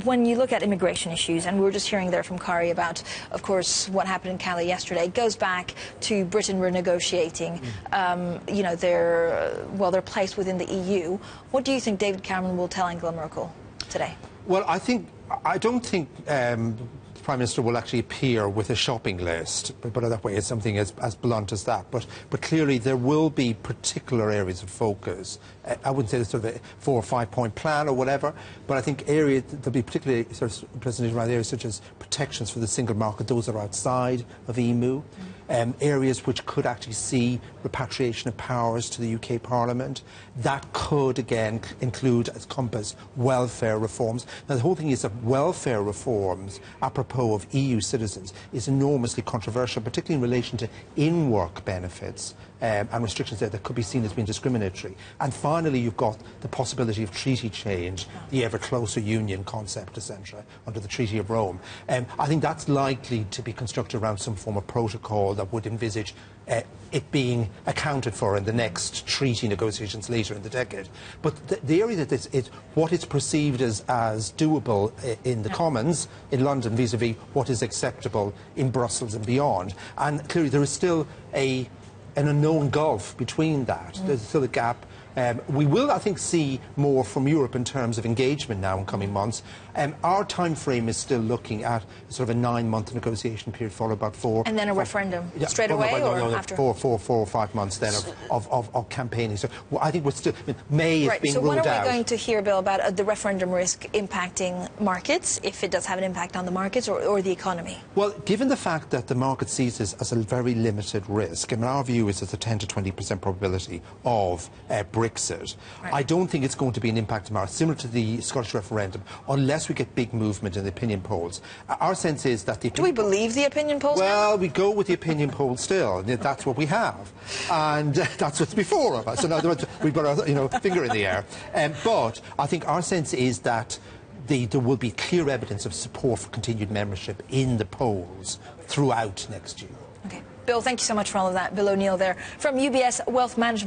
when you look at immigration issues, and we were just hearing there from Kari about, of course, what happened in Cali yesterday, it goes back to Britain renegotiating, you know, their place within the EU. What do you think David Cameron will tell Angela Merkel today? Well, I don't think the Prime Minister will actually appear with a shopping list, but put it that way, it's something as blunt as that. But clearly there will be particular areas of focus. I wouldn't say there's sort of a 4 or 5 point plan or whatever, but I think there'll be particularly sort of presented around areas such as protections for the single market, those that are outside of EMU. Areas which could actually see repatriation of powers to the UK Parliament. That could, again, include, as compass, welfare reforms. Now, the whole thing is that welfare reforms, apropos of EU citizens, is enormously controversial, particularly in relation to in-work benefits and restrictions there that could be seen as being discriminatory. And finally, you've got the possibility of treaty change, the ever-closer union concept, etc., under the Treaty of Rome. I think that's likely to be constructed around some form of protocol that would envisage it being accounted for in the next treaty negotiations later in the decade. But the area that is what is perceived as doable in the Commons in London vis-à-vis what is acceptable in Brussels and beyond. And clearly there is still an unknown gulf between that. There's still a gap. We will, I think, see more from Europe in terms of engagement now in coming months. Our time frame is still looking at sort of a 9-month negotiation period, followed by 4. And then a referendum straight away, or after? 4 or 5 months then of campaigning. So I think we're still, May is being ruled out. So when are we going to hear, Bill, about the referendum risk impacting markets, if it does have an impact on the markets or the economy? Well, given the fact that the market sees this as a very limited risk, and our view is there's a 10 to 20% probability of Brexit. Right. I don't think it's going to be an impact tomorrow, similar to the Scottish referendum, unless we get big movement in the opinion polls. Our sense is that the... Do we believe the opinion polls Well, now? we go with the opinion polls still. That's what we have. And that's what's before of us. In other words, we've got our finger in the air. But I think our sense is that there will be clear evidence of support for continued membership in the polls throughout next year. Okay. Bill, thank you so much for all of that. Bill O'Neill there from UBS Wealth Management.